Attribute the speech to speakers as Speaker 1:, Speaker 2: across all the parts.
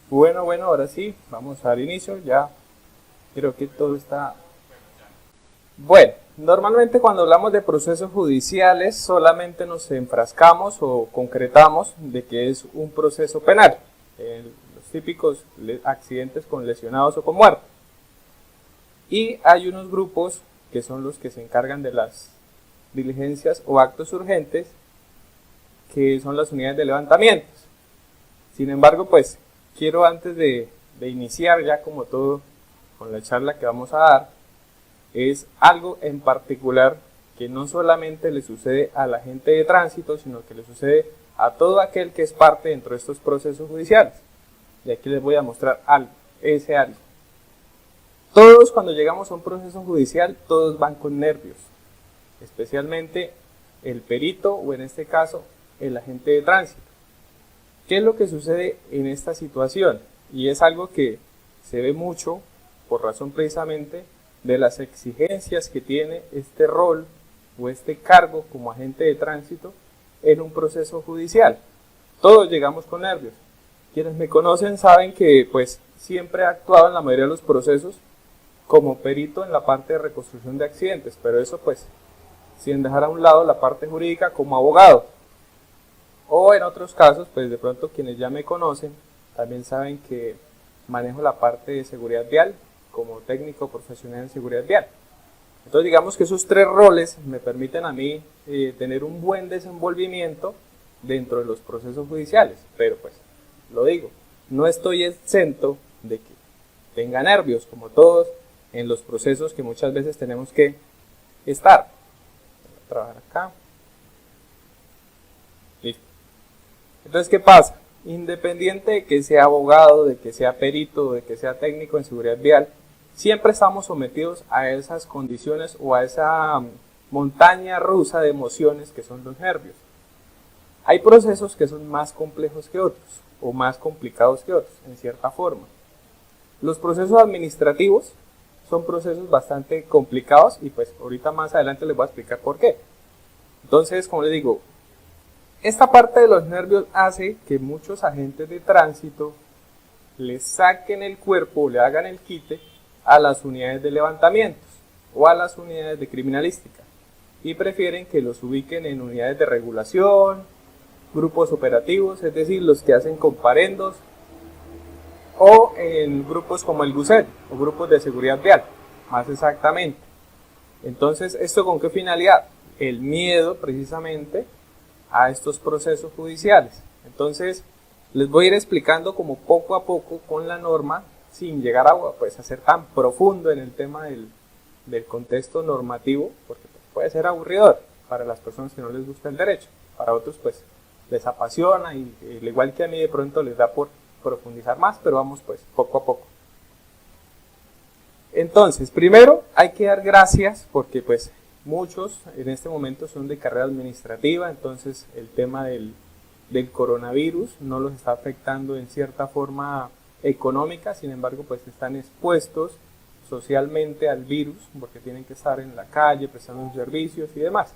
Speaker 1: Bueno, ahora sí, vamos a dar inicio, ya creo que todo está... Bueno, normalmente cuando hablamos de procesos judiciales solamente nos enfrascamos o concretamos de que es un proceso penal, los típicos accidentes con lesionados o con muertos. Y hay unos grupos que son los que se encargan de las diligencias o actos urgentes, que son las unidades de levantamientos. Sin embargo, pues quiero antes de iniciar ya como todo con la charla que vamos a dar, es algo en particular que no solamente le sucede a la gente de tránsito, sino que le sucede a todo aquel que es parte dentro de estos procesos judiciales. Y aquí les voy a mostrar algo, ese algo. Todos cuando llegamos a un proceso judicial, todos van con nervios, especialmente el perito o en este caso el agente de tránsito. ¿Qué es lo que sucede en esta situación? Y es algo que se ve mucho por razón precisamente de las exigencias que tiene este rol o este cargo como agente de tránsito en un proceso judicial. Todos llegamos con nervios. Quienes me conocen saben que pues siempre he actuado en la mayoría de los procesos como perito en la parte de reconstrucción de accidentes, pero eso pues sin dejar a un lado la parte jurídica como abogado. O en otros casos, pues de pronto quienes ya me conocen también saben que manejo la parte de seguridad vial como técnico profesional en seguridad vial. Entonces digamos que esos tres roles me permiten a mí tener un buen desenvolvimiento dentro de los procesos judiciales, pero pues lo digo, no estoy exento de que tenga nervios como todos en los procesos que muchas veces tenemos que estar. Voy a trabajar acá. Listo. Entonces, ¿qué pasa? Independiente de que sea abogado, de que sea perito, de que sea técnico en seguridad vial, siempre estamos sometidos a esas condiciones o a esa montaña rusa de emociones que son los nervios. Hay procesos que son más complejos que otros o más complicados que otros, en cierta forma. Los procesos administrativos son procesos bastante complicados y pues ahorita más adelante les voy a explicar por qué. Entonces, como les digo, esta parte de los nervios hace que muchos agentes de tránsito le saquen el cuerpo, le hagan el quite a las unidades de levantamientos o a las unidades de criminalística y prefieren que los ubiquen en unidades de regulación, grupos operativos, es decir, los que hacen comparendos, o en grupos como el GUSET o grupos de seguridad vial, más exactamente. Entonces, ¿esto con qué finalidad? El miedo precisamente a estos procesos judiciales. Entonces, les voy a ir explicando como poco a poco con la norma, sin llegar a pues, a ser tan profundo en el tema del contexto normativo, porque pues, puede ser aburridor para las personas que no les gusta el derecho. Para otros, pues, les apasiona y al igual que a mí de pronto les da por profundizar más, pero vamos pues poco a poco. Entonces, primero hay que dar gracias porque pues muchos en este momento son de carrera administrativa, entonces el tema del coronavirus no los está afectando en cierta forma económica, sin embargo pues están expuestos socialmente al virus porque tienen que estar en la calle prestando servicios y demás.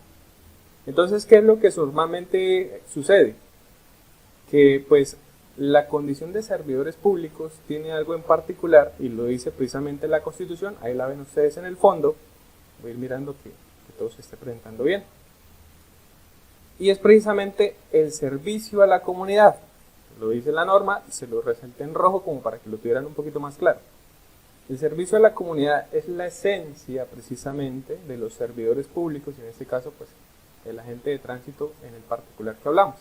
Speaker 1: Entonces, ¿qué es lo que normalmente sucede? Que pues la condición de servidores públicos tiene algo en particular y lo dice precisamente la Constitución, ahí la ven ustedes en el fondo, voy a ir mirando que todo se esté presentando bien, y es precisamente el servicio a la comunidad, lo dice la norma y se lo resalté en rojo como para que lo tuvieran un poquito más claro. El servicio a la comunidad es la esencia precisamente de los servidores públicos y en este caso pues el agente de tránsito en el particular que hablamos.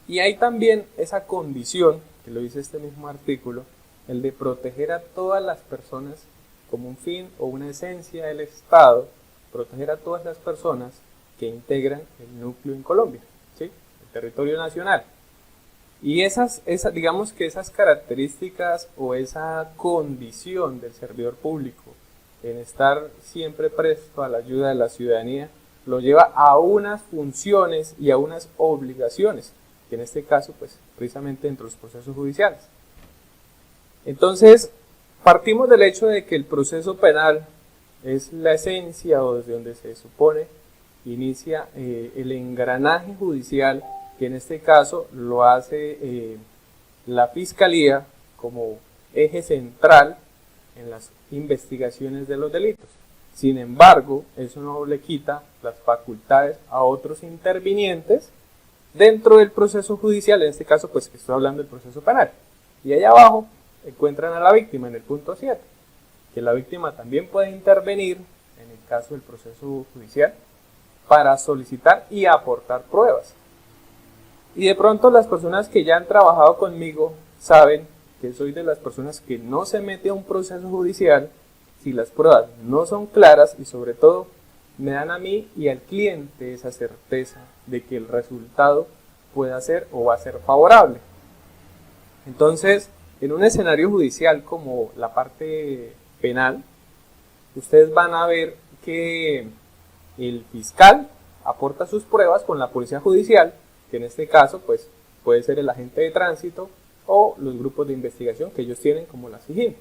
Speaker 1: Y hay también esa condición, que lo dice este mismo artículo, el de proteger a todas las personas como un fin o una esencia del Estado, proteger a todas las personas que integran el núcleo en Colombia, ¿sí? El territorio nacional. Y digamos que esas características o esa condición del servidor público en estar siempre presto a la ayuda de la ciudadanía, lo lleva a unas funciones y a unas obligaciones, que en este caso, pues, precisamente dentro de los procesos judiciales. Entonces, partimos del hecho de que el proceso penal es la esencia o desde donde se supone inicia el engranaje judicial que en este caso lo hace la Fiscalía como eje central en las investigaciones de los delitos. Sin embargo, eso no le quita las facultades a otros intervinientes dentro del proceso judicial, en este caso pues estoy hablando del proceso penal. Y allá abajo encuentran a la víctima en el punto 7, que la víctima también puede intervenir en el caso del proceso judicial para solicitar y aportar pruebas. Y de pronto las personas que ya han trabajado conmigo saben que soy de las personas que no se mete a un proceso judicial si las pruebas no son claras y sobre todo me dan a mí y al cliente esa certeza de que el resultado pueda ser o va a ser favorable. Entonces, en un escenario judicial como la parte penal, ustedes van a ver que el fiscal aporta sus pruebas con la policía judicial, que en este caso pues puede ser el agente de tránsito o los grupos de investigación que ellos tienen como la SIJIN.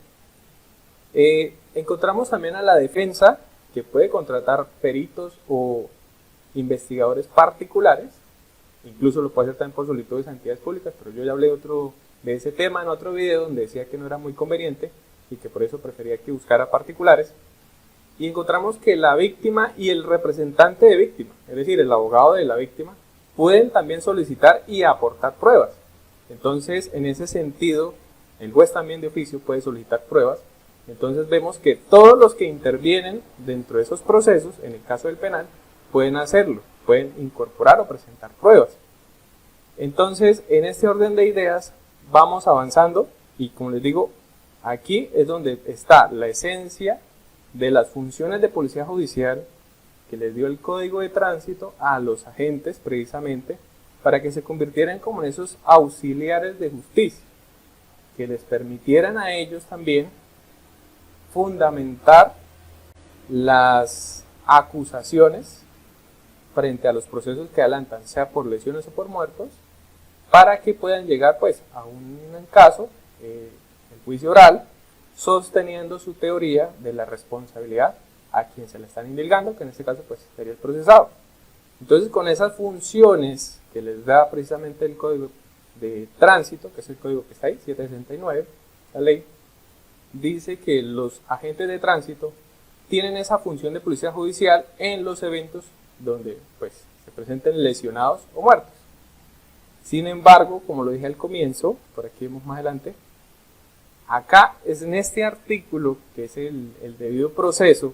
Speaker 1: Encontramos también a la defensa, que puede contratar peritos o investigadores particulares, incluso lo puede hacer también por solicitud de entidades públicas, pero yo ya hablé de ese tema en otro video donde decía que no era muy conveniente y que por eso prefería que buscara particulares. Y encontramos que la víctima y el representante de víctima, es decir, el abogado de la víctima, pueden también solicitar y aportar pruebas. Entonces, en ese sentido, el juez también de oficio puede solicitar pruebas. Entonces vemos que todos los que intervienen dentro de esos procesos, en el caso del penal, pueden hacerlo, pueden incorporar o presentar pruebas. Entonces, en este orden de ideas, vamos avanzando y como les digo, aquí es donde está la esencia de las funciones de policía judicial que les dio el Código de Tránsito a los agentes precisamente para que se convirtieran como en esos auxiliares de justicia, que les permitieran a ellos también fundamentar las acusaciones frente a los procesos que adelantan, sea por lesiones o por muertos, para que puedan llegar pues a un caso, el juicio oral, sosteniendo su teoría de la responsabilidad a quien se le están indilgando, que en este caso pues sería el procesado. Entonces, con esas funciones que les da precisamente el Código de Tránsito, que es el código que está ahí, 769, la ley, dice que los agentes de tránsito tienen esa función de policía judicial en los eventos donde pues se presenten lesionados o muertos. Sin embargo, como lo dije al comienzo, por aquí vemos más adelante, acá es en este artículo, que es el debido proceso,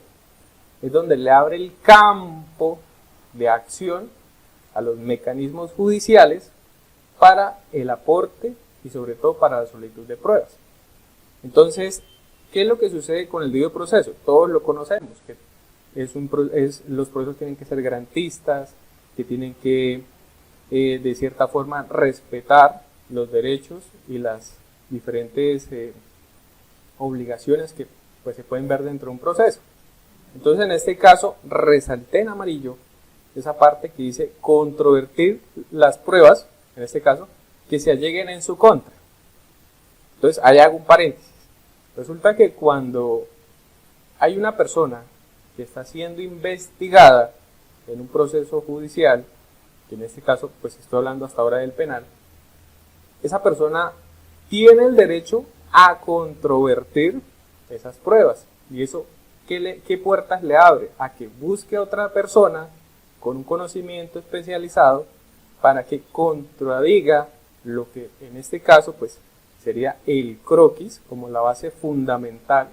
Speaker 1: es donde le abre el campo de acción a los mecanismos judiciales para el aporte y sobre todo para la solicitud de pruebas. Entonces, ¿qué es lo que sucede con el debido proceso? Todos lo conocemos, que los procesos tienen que ser garantistas, que tienen que de cierta forma respetar los derechos y las diferentes obligaciones que pues, se pueden ver dentro de un proceso. Entonces, en este caso, resalté en amarillo esa parte que dice controvertir las pruebas, en este caso, que se alleguen en su contra. Entonces, ahí hago un paréntesis. Resulta que cuando hay una persona que está siendo investigada en un proceso judicial, que en este caso, pues estoy hablando hasta ahora del penal, esa persona tiene el derecho a controvertir esas pruebas. ¿Y eso qué puertas le abre? A que busque a otra persona con un conocimiento especializado para que contradiga lo que en este caso pues sería el croquis como la base fundamental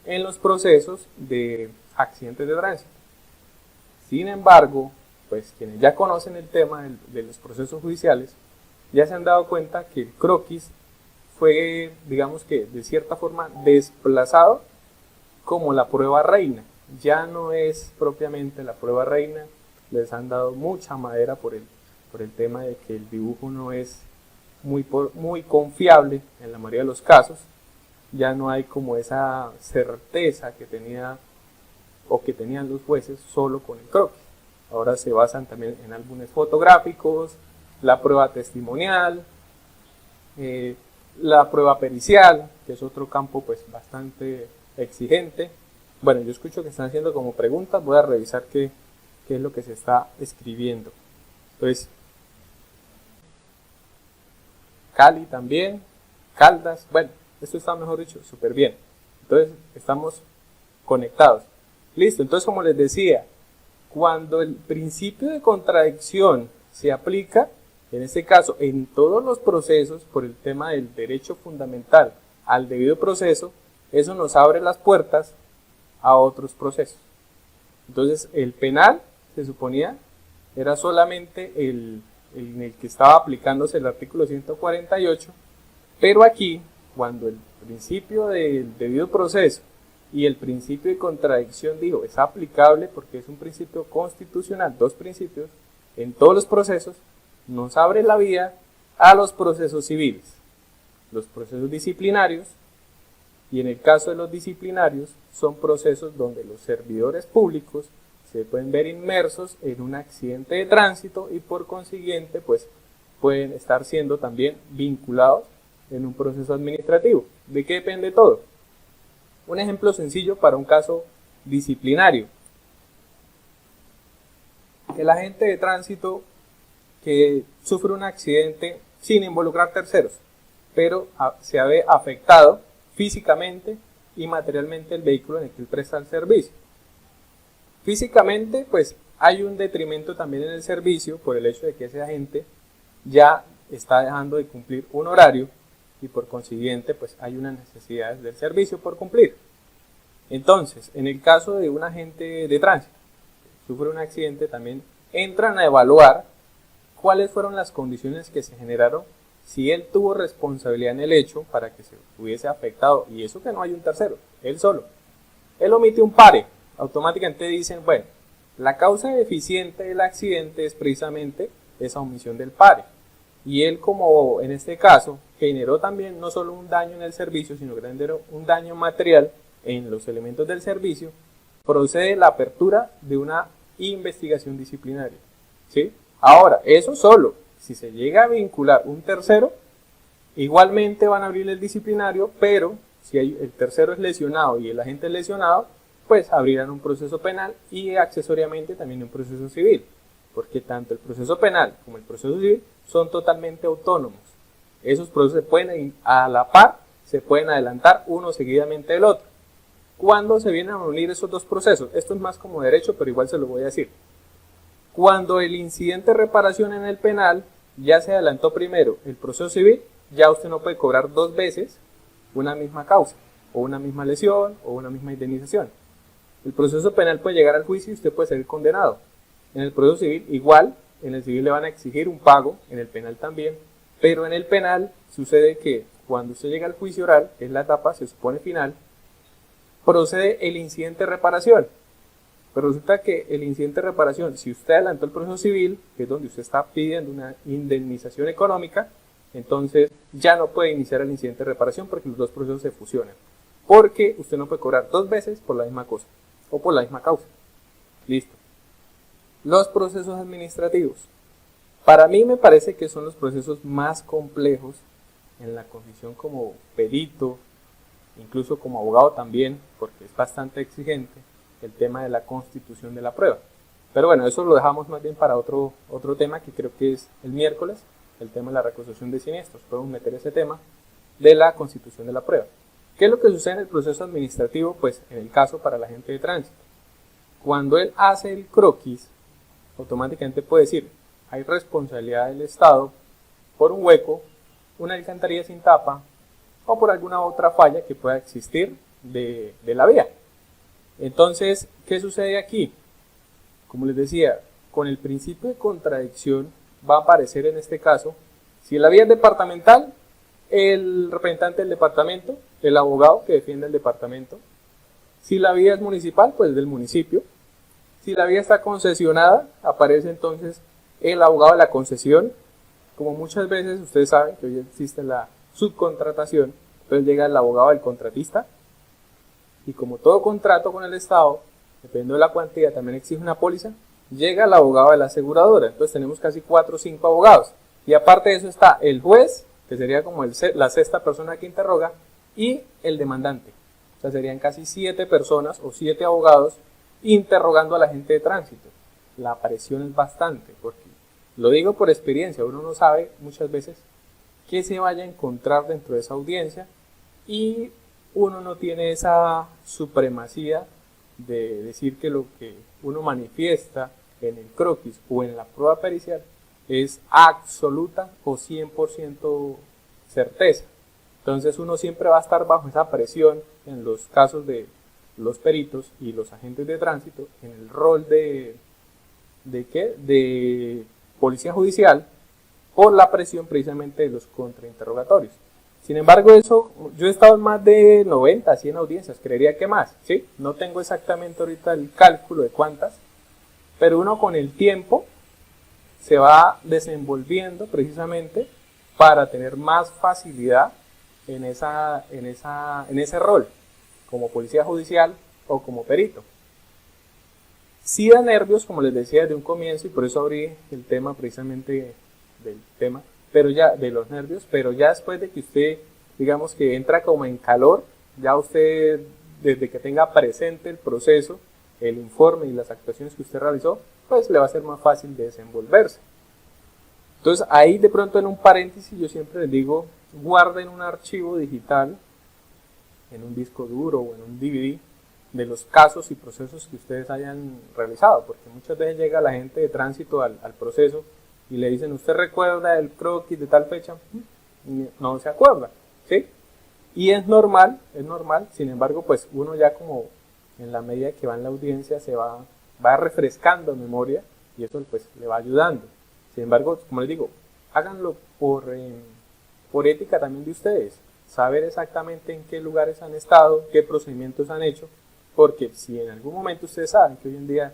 Speaker 1: en los procesos de accidentes de tránsito. Sin embargo, pues quienes ya conocen el tema de los procesos judiciales ya se han dado cuenta que el croquis fue, digamos que de cierta forma, desplazado como la prueba reina. Ya no es propiamente la prueba reina, les han dado mucha madera por el tema de que el dibujo no es muy confiable en la mayoría de los casos. Ya no hay como esa certeza que tenía o que tenían los jueces solo con el croquis. Ahora se basan también en álbumes fotográficos, la prueba testimonial, la prueba pericial, que es otro campo pues bastante exigente. Bueno, yo escucho que están haciendo como preguntas, voy a revisar qué es lo que se está escribiendo. Entonces, Cali también, Caldas, bueno, esto está mejor dicho, súper bien. Entonces estamos conectados. Listo, entonces como les decía, cuando el principio de contradicción se aplica, en este caso en todos los procesos, por el tema del derecho fundamental al debido proceso, eso nos abre las puertas a otros procesos. Entonces el penal se suponía era solamente en el que estaba aplicándose el artículo 148, pero aquí, cuando el principio del debido proceso y el principio de contradicción, digo, es aplicable porque es un principio constitucional, dos principios, en todos los procesos, nos abre la vía a los procesos civiles, los procesos disciplinarios, y en el caso de los disciplinarios, son procesos donde los servidores públicos se pueden ver inmersos en un accidente de tránsito y por consiguiente, pues, pueden estar siendo también vinculados en un proceso administrativo. ¿De qué depende todo? Un ejemplo sencillo para un caso disciplinario. El agente de tránsito que sufre un accidente sin involucrar terceros, pero se ve afectado físicamente y materialmente el vehículo en el que él presta el servicio. Físicamente, pues hay un detrimento también en el servicio por el hecho de que ese agente ya está dejando de cumplir un horario y por consiguiente pues hay unas necesidades del servicio por cumplir. Entonces, en el caso de un agente de tránsito que sufre un accidente, también entran a evaluar cuáles fueron las condiciones que se generaron, si él tuvo responsabilidad en el hecho para que se hubiese afectado, y eso que no hay un tercero, él solo. Él omite un pare, automáticamente dicen, bueno, la causa deficiente del accidente es precisamente esa omisión del pare. Y él, como en este caso, generó también no solo un daño en el servicio, sino que generó un daño material en los elementos del servicio, procede la apertura de una investigación disciplinaria. ¿Sí? Ahora, eso solo, si se llega a vincular un tercero, igualmente van a abrir el disciplinario, pero si el tercero es lesionado y el agente es lesionado, pues abrirán un proceso penal y accesoriamente también un proceso civil, porque tanto el proceso penal como el proceso civil son totalmente autónomos. Esos procesos se pueden ir a la par, se pueden adelantar uno seguidamente del otro. ¿Cuándo se vienen a unir esos dos procesos? Esto es más como derecho, pero igual se lo voy a decir. Cuando el incidente de reparación en el penal ya se adelantó primero el proceso civil, ya usted no puede cobrar dos veces una misma causa, o una misma lesión, o una misma indemnización. El proceso penal puede llegar al juicio y usted puede ser condenado. En el proceso civil igual, en el civil le van a exigir un pago, en el penal también, pero en el penal sucede que cuando usted llega al juicio oral, que es la etapa, se supone final, procede el incidente de reparación. Pero resulta que el incidente de reparación, si usted adelantó el proceso civil, que es donde usted está pidiendo una indemnización económica, entonces ya no puede iniciar el incidente de reparación porque los dos procesos se fusionan. Porque usted no puede cobrar dos veces por la misma cosa o por la misma causa. Listo. Los procesos administrativos. Para mí me parece que son los procesos más complejos en la condición como perito, incluso como abogado también, porque es bastante exigente el tema de la constitución de la prueba. Pero bueno, eso lo dejamos más bien para otro tema que creo que es el miércoles, el tema de la reconstrucción de siniestros. Podemos meter ese tema de la constitución de la prueba. ¿Qué es lo que sucede en el proceso administrativo? Pues en el caso para la agente de tránsito. Cuando él hace el croquis, automáticamente puede decir, hay responsabilidad del Estado por un hueco, una alcantarilla sin tapa o por alguna otra falla que pueda existir de la vía. Entonces, ¿qué sucede aquí? Como les decía, con el principio de contradicción va a aparecer en este caso, si la vía es departamental, el representante del departamento, el abogado que defiende el departamento. Si la vía es municipal, pues del municipio. Si la vía está concesionada, aparece entonces el abogado de la concesión. Como muchas veces ustedes saben que hoy existe la subcontratación, entonces llega el abogado del contratista. Y como todo contrato con el Estado, dependiendo de la cuantía, también exige una póliza, llega el abogado de la aseguradora. Entonces tenemos casi 4 o 5 abogados. Y aparte de eso está el juez, que sería como la sexta persona que interroga, y el demandante. O sea, serían casi 7 personas o 7 abogados interrogando al agente de tránsito. La presión es bastante, porque lo digo por experiencia, uno no sabe muchas veces que se vaya a encontrar dentro de esa audiencia, y uno no tiene esa supremacía de decir que lo que uno manifiesta en el croquis o en la prueba pericial es absoluta o 100% certeza. Entonces uno siempre va a estar bajo esa presión en los casos de los peritos y los agentes de tránsito en el rol ¿de qué? De policía judicial, por la presión precisamente de los contrainterrogatorios. Sin embargo, eso, yo he estado en más de 90, 100 audiencias, creería que más, ¿sí? No tengo exactamente ahorita el cálculo de cuántas, pero uno con el tiempo se va desenvolviendo precisamente para tener más facilidad en ese rol, como policía judicial o como perito. Sí da nervios, como les decía desde un comienzo, y por eso abrí el tema precisamente del tema, pero ya de los nervios, pero ya después de que usted, digamos que entra como en calor, ya usted, desde que tenga presente el proceso, el informe y las actuaciones que usted realizó, pues le va a ser más fácil de desenvolverse. Entonces ahí de pronto en un paréntesis yo siempre les digo, guarden un archivo digital en un disco duro o en un DVD de los casos y procesos que ustedes hayan realizado, porque muchas veces llega la gente de tránsito al proceso y le dicen, ¿usted recuerda el croquis de tal fecha? No se acuerda, ¿sí? Y es normal, sin embargo, pues uno ya como en la medida que va en la audiencia se va refrescando memoria y eso pues le va ayudando. Sin embargo, como les digo, háganlo por ética también de ustedes, saber exactamente en qué lugares han estado, qué procedimientos han hecho, porque si en algún momento ustedes saben que hoy en día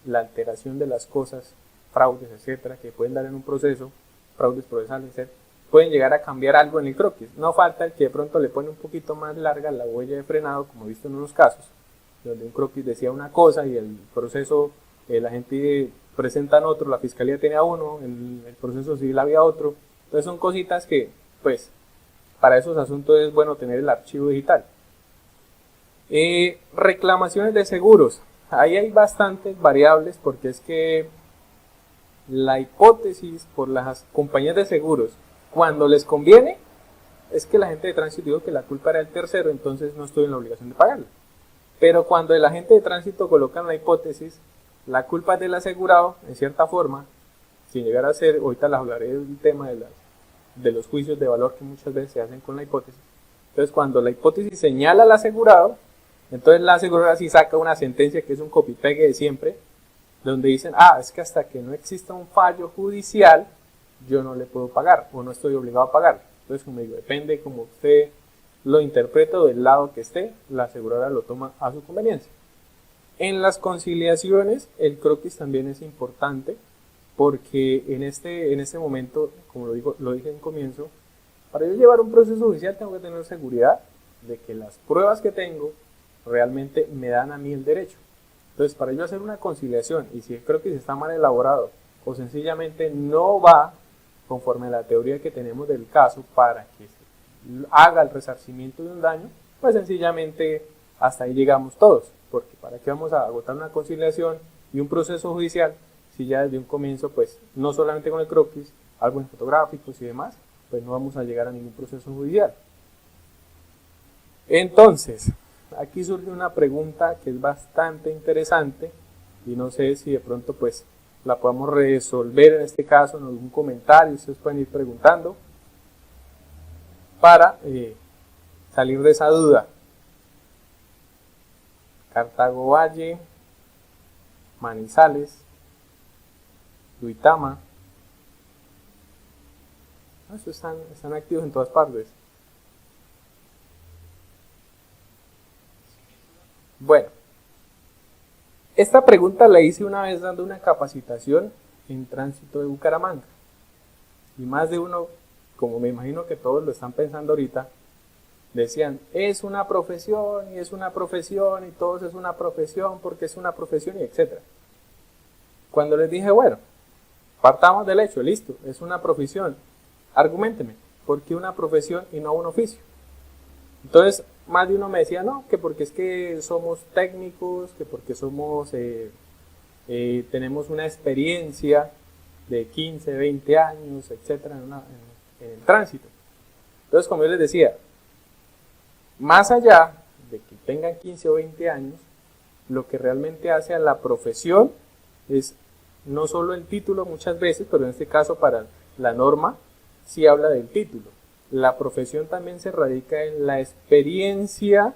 Speaker 1: la alteración de las cosas, fraudes, etcétera, que pueden dar en un proceso, fraudes procesales, etcétera, pueden llegar a cambiar algo en el croquis. No falta el que de pronto le pone un poquito más larga la huella de frenado, como he visto en unos casos, donde un croquis decía una cosa y el proceso, la gente presentan otro, la fiscalía tenía uno, en el proceso civil había otro. Entonces son cositas que, pues, para esos asuntos es bueno tener el archivo digital. Reclamaciones de seguros. Ahí hay bastantes variables porque es que la hipótesis por las compañías de seguros, cuando les conviene, es que la gente de tránsito dijo que la culpa era del tercero, entonces no estoy en la obligación de pagarlo. Pero cuando el agente de tránsito coloca la hipótesis, la culpa es del asegurado, en cierta forma, sin llegar a ser, ahorita les hablaré del tema de los juicios de valor que muchas veces se hacen con la hipótesis. Entonces cuando la hipótesis señala al asegurado, entonces la aseguradora sí saca una sentencia que es un copy-pegue de siempre, donde dicen, es que hasta que no exista un fallo judicial, yo no le puedo pagar, o no estoy obligado a pagar. Entonces, como digo, depende como usted lo interpreta o del lado que esté, la aseguradora lo toma a su conveniencia. En las conciliaciones, el croquis también es importante, porque en este momento, como lo dije en comienzo, para yo llevar un proceso judicial tengo que tener seguridad de que las pruebas que tengo realmente me dan a mí el derecho. Entonces, para yo hacer una conciliación, y si el croquis está mal elaborado o sencillamente no va conforme a la teoría que tenemos del caso para que se haga el resarcimiento de un daño, pues sencillamente hasta ahí llegamos todos, porque para qué vamos a agotar una conciliación y un proceso judicial si ya desde un comienzo, pues no solamente con el croquis, álbumes fotográficos y demás, pues no vamos a llegar a ningún proceso judicial. Entonces, aquí surge una pregunta que es bastante interesante y no sé si de pronto pues la podamos resolver en este caso en algún comentario, ustedes pueden ir preguntando para salir de esa duda. Cartago Valle, Manizales, Duitama, eso están activos en todas partes. Bueno, esta pregunta la hice una vez dando una capacitación en tránsito de Bucaramanga. Y más de uno, como me imagino que todos lo están pensando ahorita, decían, es una profesión y es una profesión y todos es una profesión porque es una profesión y etcétera. Cuando les dije, bueno, partamos del hecho, listo, es una profesión, arguménteme, ¿por qué una profesión y no un oficio? Entonces, más de uno me decía, no, que porque es que somos técnicos, que porque somos, tenemos una experiencia de 15, 20 años, etcétera, en el tránsito. Entonces, como yo les decía, más allá de que tengan 15 o 20 años, lo que realmente hace a la profesión es no solo el título muchas veces, pero en este caso para la norma sí habla del título. La profesión también se radica en la experiencia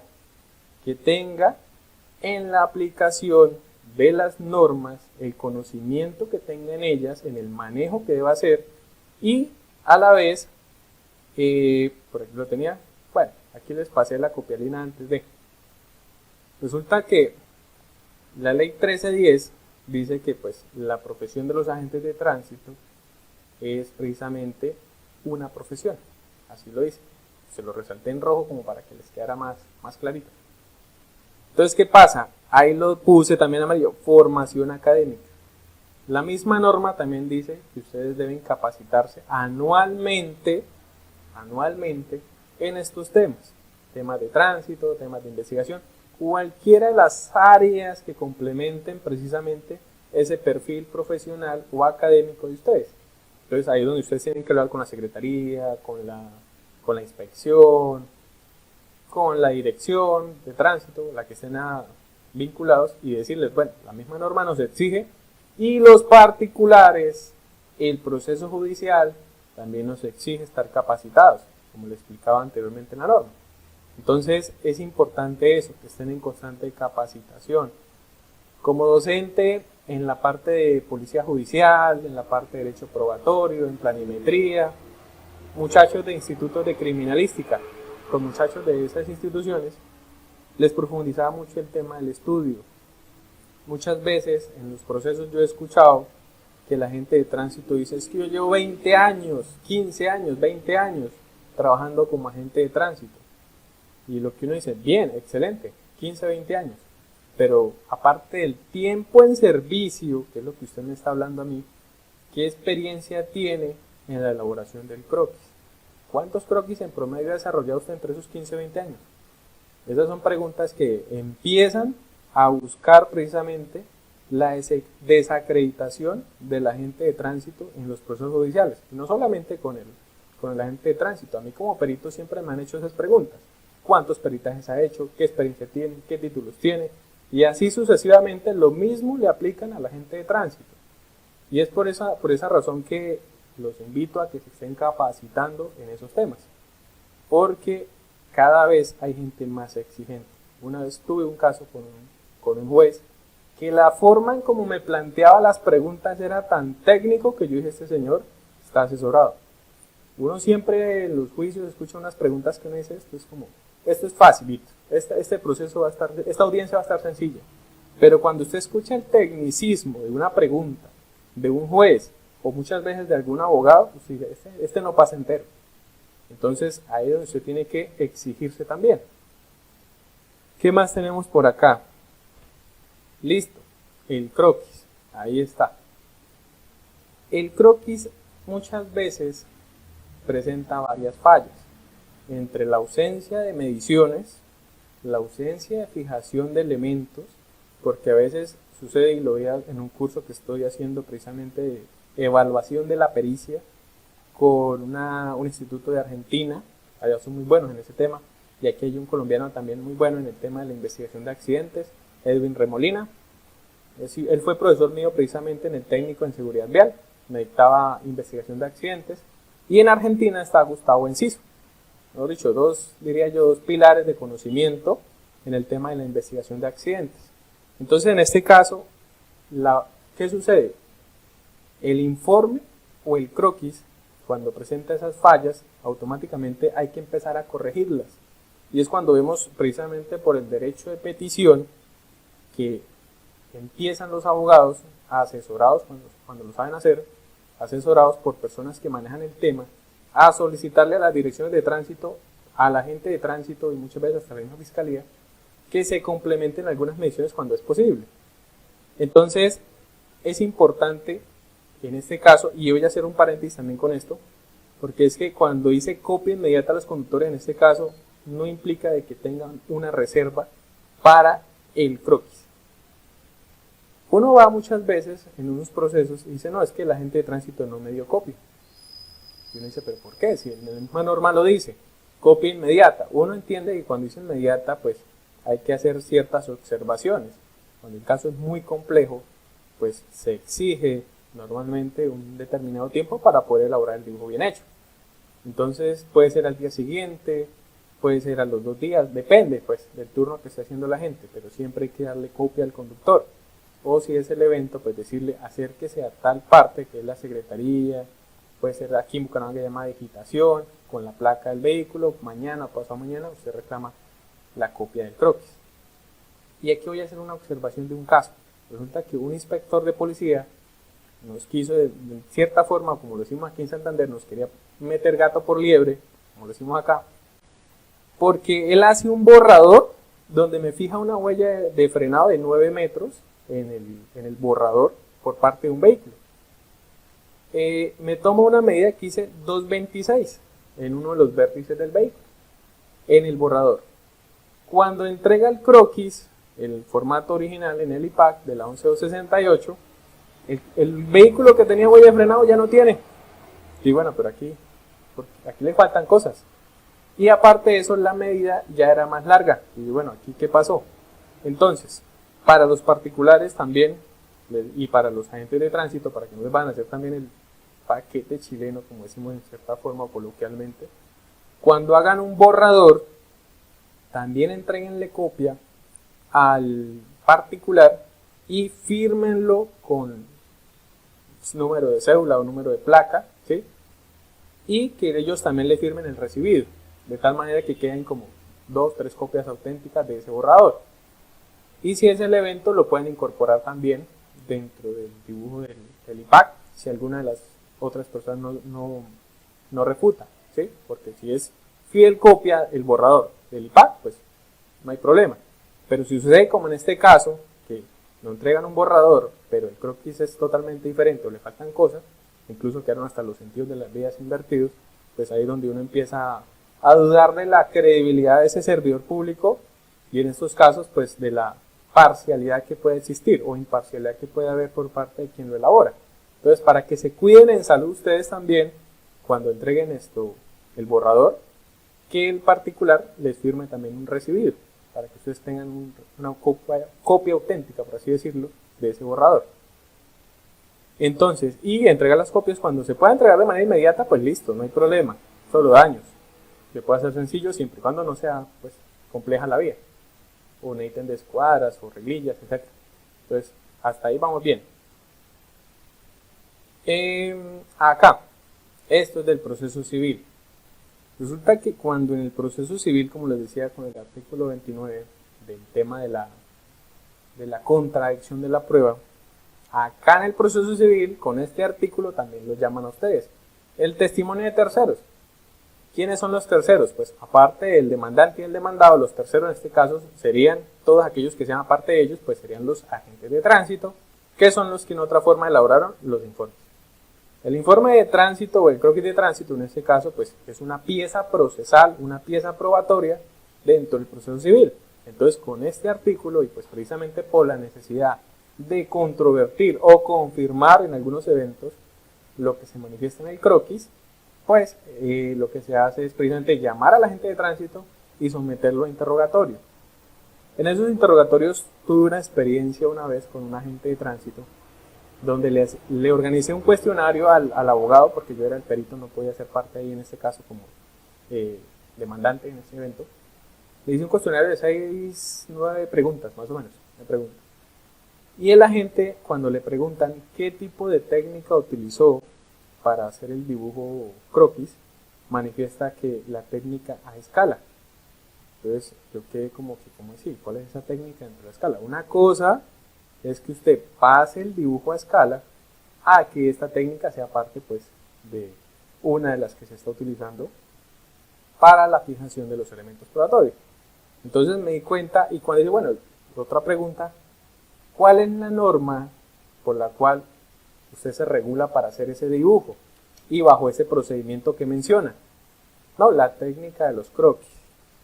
Speaker 1: que tenga en la aplicación de las normas, el conocimiento que tenga en ellas, en el manejo que deba hacer y a la vez, por aquí lo tenía, bueno, aquí les pasé la copialina antes de. Resulta que la ley 1310 dice que pues la profesión de los agentes de tránsito es precisamente una profesión, así lo dice. Se lo resalté en rojo como para que les quedara más clarito. Entonces, ¿qué pasa? Ahí lo puse también amarillo, formación académica. La misma norma también dice que ustedes deben capacitarse anualmente en estos temas de tránsito, temas de investigación, cualquiera de las áreas que complementen precisamente ese perfil profesional o académico de ustedes. Entonces ahí es donde ustedes tienen que hablar con la secretaría, con la inspección, con la dirección de tránsito, la que estén vinculados, y decirles, bueno, la misma norma nos exige, y los particulares, el proceso judicial, también nos exige estar capacitados, como les explicaba anteriormente en la norma. Entonces es importante eso, que estén en constante capacitación. Como docente, en la parte de policía judicial, en la parte de derecho probatorio, en planimetría, muchachos de institutos de criminalística, con muchachos de esas instituciones, les profundizaba mucho el tema del estudio. Muchas veces en los procesos yo he escuchado que la gente de tránsito dice, es que yo llevo 20 años, 15 años, 20 años trabajando como agente de tránsito. Y lo que uno dice, bien, excelente, 15, 20 años. Pero aparte del tiempo en servicio, que es lo que usted me está hablando a mí, ¿qué experiencia tiene en la elaboración del croquis? ¿Cuántos croquis en promedio ha desarrollado usted entre esos 15, 20 años? Esas son preguntas que empiezan a buscar precisamente la desacreditación del agente de tránsito en los procesos judiciales. Y no solamente con el agente de tránsito. A mí como perito siempre me han hecho esas preguntas. ¿Cuántos peritajes ha hecho? ¿Qué experiencia tiene? ¿Qué títulos tiene? Y así sucesivamente lo mismo le aplican al agente de tránsito. Y es por esa razón que los invito a que se estén capacitando en esos temas. Porque cada vez hay gente más exigente. Una vez tuve un caso con un juez que la forma en como me planteaba las preguntas era tan técnico que yo dije, este señor está asesorado. Uno siempre en los juicios escucha unas preguntas que uno dice, esto es facilito, este proceso esta audiencia va a estar sencilla. Pero cuando usted escucha el tecnicismo de una pregunta de un juez o muchas veces de algún abogado, usted dice, este no pasa entero. Entonces ahí es donde usted tiene que exigirse también. ¿Qué más tenemos por acá? Listo, el croquis, ahí está. El croquis muchas veces presenta varias fallas, entre la ausencia de mediciones, la ausencia de fijación de elementos, porque a veces sucede, y lo veo en un curso que estoy haciendo precisamente de evaluación de la pericia con un instituto de Argentina, allá son muy buenos en ese tema, y aquí hay un colombiano también muy bueno en el tema de la investigación de accidentes, Edwin Remolina. Él fue profesor mío precisamente en el técnico en seguridad vial, me dictaba investigación de accidentes, y en Argentina está Gustavo Enciso. Mejor dicho, dos pilares de conocimiento en el tema de la investigación de accidentes. Entonces, en este caso, ¿qué sucede? El informe o el croquis, cuando presenta esas fallas, automáticamente hay que empezar a corregirlas. Y es cuando vemos precisamente por el derecho de petición que empiezan los abogados asesorados, cuando lo saben hacer, asesorados por personas que manejan el tema, a solicitarle a las direcciones de tránsito, a la agente de tránsito y muchas veces hasta la misma fiscalía, que se complementen algunas mediciones cuando es posible. Entonces, es importante en este caso, y voy a hacer un paréntesis también con esto, porque es que cuando dice copia inmediata a los conductores, en este caso, no implica de que tengan una reserva para el croquis. Uno va muchas veces en unos procesos y dice, no, es que la agente de tránsito no me dio copia. Y uno dice, ¿pero por qué? Si la misma norma lo dice, copia inmediata. Uno entiende que cuando dice inmediata, pues hay que hacer ciertas observaciones. Cuando el caso es muy complejo, pues se exige normalmente un determinado tiempo para poder elaborar el dibujo bien hecho. Entonces puede ser al día siguiente, puede ser a los 2 días, depende pues del turno que esté haciendo la gente, pero siempre hay que darle copia al conductor. O si es el evento, pues decirle acérquese a tal parte que es la secretaría, puede ser aquí en Bucaramanga que se llama digitación, con la placa del vehículo, mañana o pasado mañana usted reclama la copia del croquis. Y aquí voy a hacer una observación de un caso. Resulta que un inspector de policía nos quiso, de cierta forma, como lo decimos aquí en Santander, nos quería meter gato por liebre, como lo decimos acá, porque él hace un borrador donde me fija una huella de frenado de 9 metros en el borrador por parte de un vehículo. Me toma una medida que dice 2.26 en uno de los vértices del vehículo, en el borrador. Cuando entrega el croquis, el formato original en el IPAC de la 11268, el vehículo que tenía huella de frenado ya no tiene. Y bueno, pero aquí le faltan cosas. Y aparte de eso, la medida ya era más larga. Y bueno, aquí ¿qué pasó? Entonces, para los particulares también, y para los agentes de tránsito, para que no les van a hacer también el paquete chileno, como decimos en cierta forma coloquialmente, cuando hagan un borrador, también entréguenle copia al particular y fírmenlo con número de cédula o número de placa, ¿sí? Y que ellos también le firmen el recibido, de tal manera que queden como 2 o 3 copias auténticas de ese borrador. Y si es el evento, lo pueden incorporar también dentro del dibujo del IPAC, si alguna de las otras personas no refuta, ¿sí? Porque si es fiel copia el borrador del IPAC, pues no hay problema. Pero si sucede como en este caso, que no entregan un borrador, pero el croquis es totalmente diferente o le faltan cosas, incluso quedaron hasta los sentidos de las vías invertidos, pues ahí es donde uno empieza a dudar de la credibilidad de ese servidor público y en estos casos pues de la parcialidad que puede existir o imparcialidad que puede haber por parte de quien lo elabora. Entonces, para que se cuiden en salud ustedes también, cuando entreguen el borrador, que el particular les firme también un recibido, para que ustedes tengan una copia auténtica, por así decirlo, de ese borrador. Entonces, y entregar las copias cuando se pueda entregar de manera inmediata, pues listo, no hay problema, solo daños. Se puede hacer sencillo siempre y cuando no sea pues compleja la vía, o necesiten de escuadras o reglillas, etc. Entonces, hasta ahí vamos bien. Acá, esto es del proceso civil. Resulta que cuando en el proceso civil, como les decía con el artículo 29 del tema de la contradicción de la prueba, acá en el proceso civil, con este artículo también lo llaman a ustedes el testimonio de terceros. ¿Quiénes son los terceros? Pues aparte del demandante y el demandado, los terceros en este caso serían todos aquellos que sean aparte de ellos, pues serían los agentes de tránsito, que son los que en otra forma elaboraron los informes. El informe de tránsito o el croquis de tránsito en este caso pues es una pieza procesal, una pieza probatoria dentro del proceso civil. Entonces con este artículo y pues precisamente por la necesidad de controvertir o confirmar en algunos eventos lo que se manifiesta en el croquis, pues lo que se hace es precisamente llamar a la agente de tránsito y someterlo a interrogatorio. En esos interrogatorios tuve una experiencia una vez con un agente de tránsito donde le organicé un cuestionario al abogado, porque yo era el perito, no podía ser parte ahí en este caso como demandante en este evento. Le hice un cuestionario de 9 preguntas, más o menos, Y el agente, cuando le preguntan qué tipo de técnica utilizó para hacer el dibujo croquis, manifiesta que la técnica a escala. Entonces yo quedé como que, ¿cómo decir? ¿Cuál es esa técnica dentro de la escala? Una cosa es que usted pase el dibujo a escala a que esta técnica sea parte pues de una de las que se está utilizando para la fijación de los elementos probatorios. Entonces me di cuenta y cuando dije, bueno, otra pregunta, ¿cuál es la norma por la cual usted se regula para hacer ese dibujo y bajo ese procedimiento que menciona? No, la técnica de los croquis.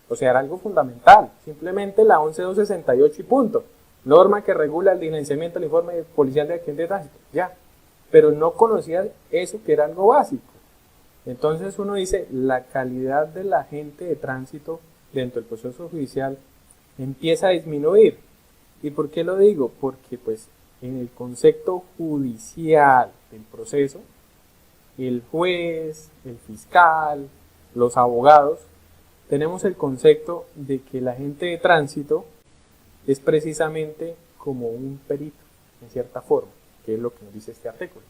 Speaker 1: O sea, era algo fundamental, simplemente la 11268 y punto. Norma que regula el diligenciamiento del informe policial de accidente de tránsito, ya. Pero no conocía eso que era algo básico. Entonces uno dice, la calidad del agente de tránsito dentro del proceso judicial empieza a disminuir. ¿Y por qué lo digo? Porque pues en el concepto judicial del proceso, el juez, el fiscal, los abogados, tenemos el concepto de que el agente de tránsito es precisamente como un perito, en cierta forma, que es lo que nos dice este artículo.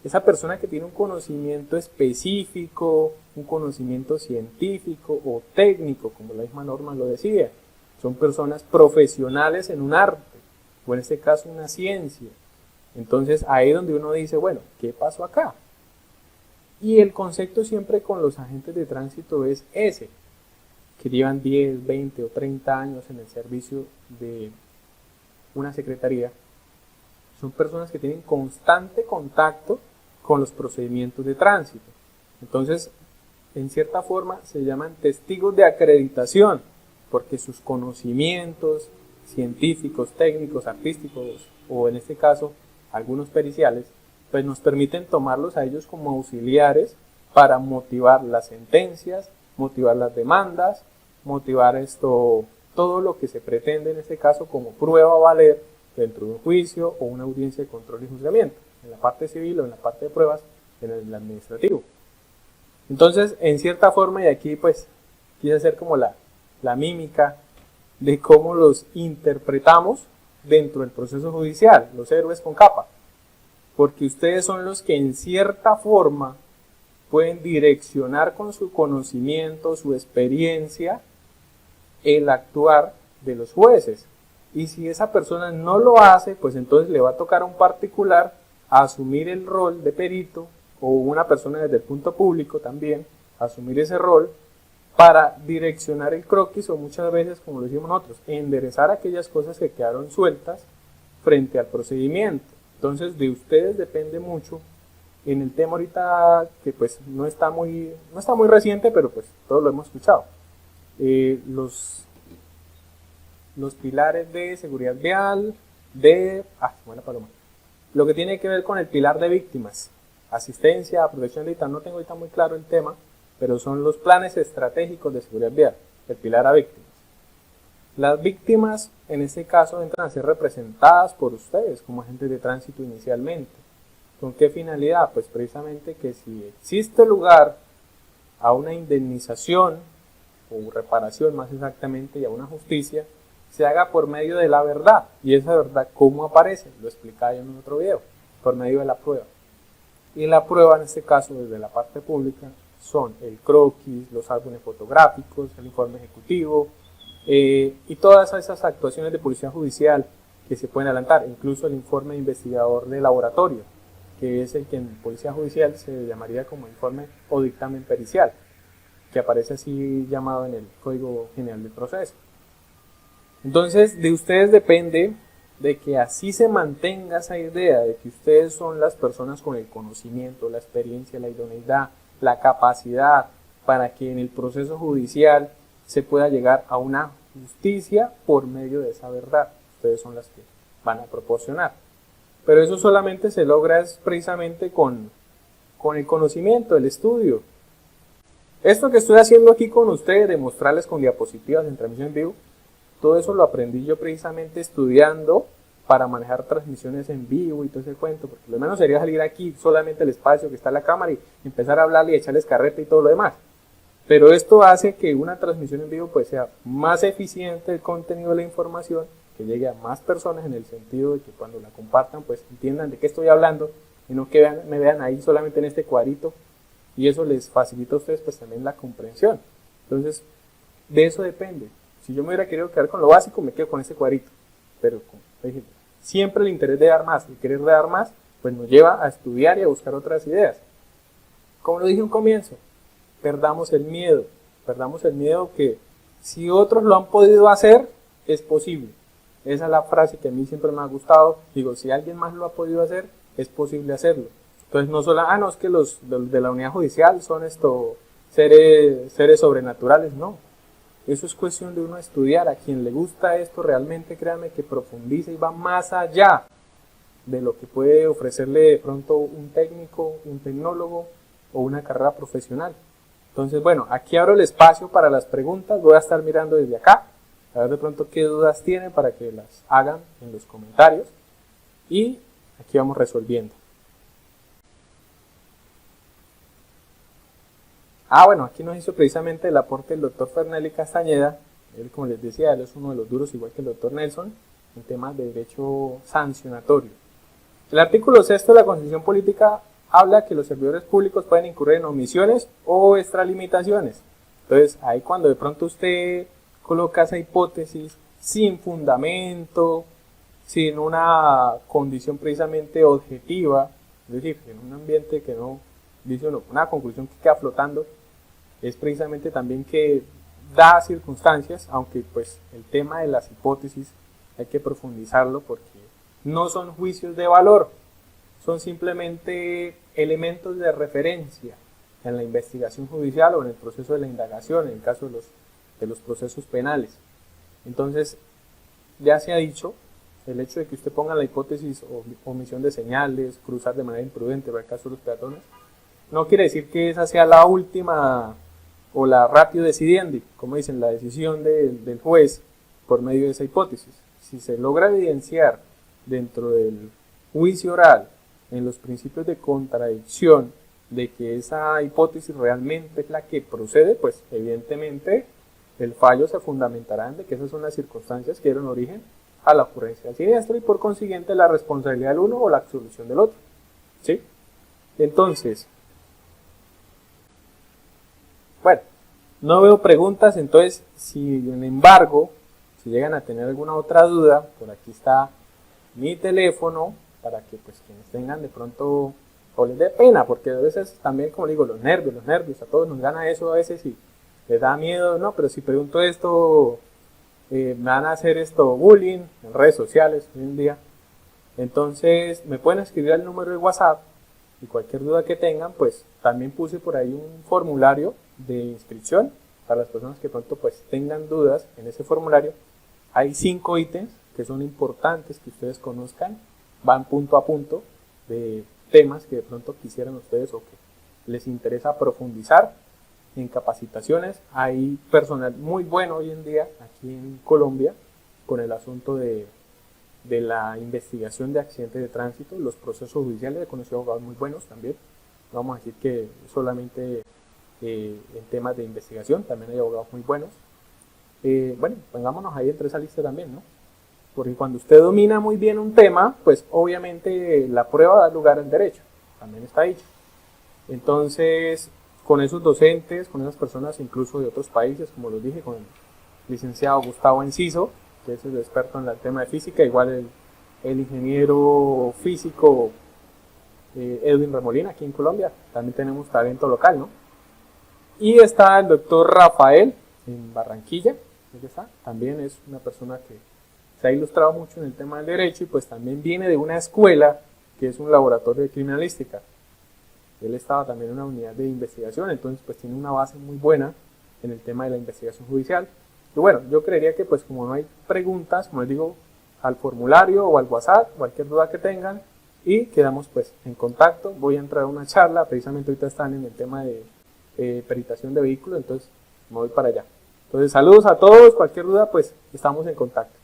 Speaker 1: Esa persona que tiene un conocimiento específico, un conocimiento científico o técnico, como la misma norma lo decía, son personas profesionales en un arte, o en este caso una ciencia. Entonces ahí es donde uno dice, bueno, ¿qué pasó acá? Y el concepto siempre con los agentes de tránsito es ese, que llevan 10, 20 o 30 años en el servicio de una secretaría. Son personas que tienen constante contacto con los procedimientos de tránsito. Entonces, en cierta forma, se llaman testigos de acreditación, porque sus conocimientos científicos, técnicos, artísticos, o en este caso, algunos periciales, pues nos permiten tomarlos a ellos como auxiliares para motivar las sentencias, motivar las demandas, motivar todo lo que se pretende en este caso como prueba a valer dentro de un juicio o una audiencia de control y juzgamiento, en la parte civil o en la parte de pruebas en el administrativo. Entonces, en cierta forma, y aquí pues quise hacer como la mímica de cómo los interpretamos dentro del proceso judicial, los héroes con capa, porque ustedes son los que en cierta forma pueden direccionar con su conocimiento, su experiencia, el actuar de los jueces. Y si esa persona no lo hace, pues entonces le va a tocar a un particular asumir el rol de perito, o una persona desde el punto público también, asumir ese rol para direccionar el croquis, o muchas veces, como lo decimos nosotros, enderezar aquellas cosas que quedaron sueltas frente al procedimiento. Entonces de ustedes depende mucho en el tema ahorita que pues no está muy reciente, pero pues todos lo hemos escuchado. Los pilares de seguridad vial, buena paloma. Lo que tiene que ver con el pilar de víctimas, asistencia, protección digital, no tengo ahorita muy claro el tema, pero son los planes estratégicos de seguridad vial, el pilar a víctimas. Las víctimas, en este caso, entran a ser representadas por ustedes como agentes de tránsito inicialmente. ¿Con qué finalidad? Pues precisamente que si existe lugar a una indemnización o reparación más exactamente y a una justicia, se haga por medio de la verdad. ¿Y esa verdad cómo aparece? Lo explicaba yo en otro video, por medio de la prueba. Y la prueba en este caso desde la parte pública son el croquis, los álbumes fotográficos, el informe ejecutivo y todas esas actuaciones de policía judicial que se pueden adelantar, incluso el informe de investigador de laboratorio, que es el que en policía judicial se llamaría como informe o dictamen pericial, que aparece así llamado en el Código General del Proceso. Entonces, de ustedes depende de que así se mantenga esa idea de que ustedes son las personas con el conocimiento, la experiencia, la idoneidad, la capacidad para que en el proceso judicial se pueda llegar a una justicia por medio de esa verdad. Ustedes son las que van a proporcionar. Pero eso solamente se logra precisamente con el conocimiento, el estudio. Esto que estoy haciendo aquí con ustedes, de mostrarles con diapositivas en transmisión en vivo, todo eso lo aprendí yo precisamente estudiando para manejar transmisiones en vivo y todo ese cuento, porque lo menos sería salir aquí solamente el espacio que está en la cámara y empezar a hablarle y echarles carreta y todo lo demás. Pero esto hace que una transmisión en vivo pues sea más eficiente el contenido de la información, que llegue a más personas en el sentido de que cuando la compartan pues entiendan de qué estoy hablando y no que me vean ahí solamente en este cuadrito, y eso les facilita a ustedes pues también la comprensión. Entonces, de eso depende. Si yo me hubiera querido quedar con lo básico, me quedo con ese cuadrito. Pero siempre el interés de dar más, el querer dar más, pues nos lleva a estudiar y a buscar otras ideas. Como lo dije un comienzo, perdamos el miedo que si otros lo han podido hacer, es posible. Esa es la frase que a mí siempre me ha gustado. Digo, si alguien más lo ha podido hacer, es posible hacerlo. Entonces no solo, no, es que los de la unidad judicial son seres sobrenaturales, no. Eso es cuestión de uno estudiar. A quien le gusta esto realmente, créanme que profundiza y va más allá de lo que puede ofrecerle de pronto un técnico, un tecnólogo o una carrera profesional. Entonces, bueno, aquí abro el espacio para las preguntas, voy a estar mirando desde acá, a ver de pronto qué dudas tienen para que las hagan en los comentarios y aquí vamos resolviendo. Bueno, aquí nos hizo precisamente el aporte el doctor Fernelli Castañeda. Él, como les decía, él es uno de los duros, igual que el doctor Nelson, en temas de derecho sancionatorio. El artículo 6 de la Constitución Política habla que los servidores públicos pueden incurrir en omisiones o extralimitaciones. Entonces, ahí cuando de pronto usted coloca esa hipótesis sin fundamento, sin una condición precisamente objetiva, es decir, en un ambiente que no dice uno, una conclusión que queda flotando, es precisamente también que da circunstancias, aunque pues el tema de las hipótesis hay que profundizarlo porque no son juicios de valor, son simplemente elementos de referencia en la investigación judicial o en el proceso de la indagación, en el caso de los procesos penales. Entonces, ya se ha dicho, el hecho de que usted ponga la hipótesis o omisión de señales, cruzar de manera imprudente para el caso de los peatones, no quiere decir que esa sea la última o la ratio decidendi, como dicen, la decisión del juez por medio de esa hipótesis. Si se logra evidenciar dentro del juicio oral, en los principios de contradicción, de que esa hipótesis realmente es la que procede, pues evidentemente el fallo se fundamentará en de que esas son las circunstancias que dieron origen a la ocurrencia del siniestro y por consiguiente la responsabilidad del uno o la absolución del otro. ¿Sí? Entonces, bueno, no veo preguntas, entonces, sin embargo, si llegan a tener alguna otra duda, por aquí está mi teléfono, para que pues quienes tengan de pronto, o les dé pena, porque a veces también, como digo, los nervios, a todos nos gana eso a veces y les da miedo, no, pero si pregunto esto, me van a hacer esto bullying en redes sociales hoy en día. Entonces, me pueden escribir al número de WhatsApp y cualquier duda que tengan, pues también puse por ahí un formulario de inscripción para las personas que pronto pues tengan dudas. En ese formulario hay 5 ítems que son importantes que ustedes conozcan, van punto a punto de temas que de pronto quisieran ustedes o que les interesa profundizar en capacitaciones. Hay personal muy bueno hoy en día aquí en Colombia con el asunto de la investigación de accidentes de tránsito, los procesos judiciales. He conocido abogados muy buenos también, no vamos a decir que solamente en temas de investigación, también hay abogados muy buenos. Bueno, pongámonos ahí entre esa lista también, ¿no? Porque cuando usted domina muy bien un tema, pues obviamente la prueba da lugar al derecho, también está dicho. Entonces, con esos docentes, con esas personas incluso de otros países, como los dije, con el licenciado Gustavo Enciso, que es el experto en el tema de física, igual el ingeniero físico Edwin Remolina aquí en Colombia, también tenemos talento local, ¿no? Y está el doctor Rafael en Barranquilla, también es una persona que se ha ilustrado mucho en el tema del derecho y pues también viene de una escuela que es un laboratorio de criminalística. Él estaba también en una unidad de investigación, entonces pues tiene una base muy buena en el tema de la investigación judicial. Y bueno, yo creería que pues como no hay preguntas, como les digo, al formulario o al WhatsApp, cualquier duda que tengan y quedamos pues en contacto. Voy a entrar a una charla, precisamente ahorita están en el tema de peritación de vehículos, entonces me voy para allá. Entonces saludos a todos, cualquier duda pues estamos en contacto.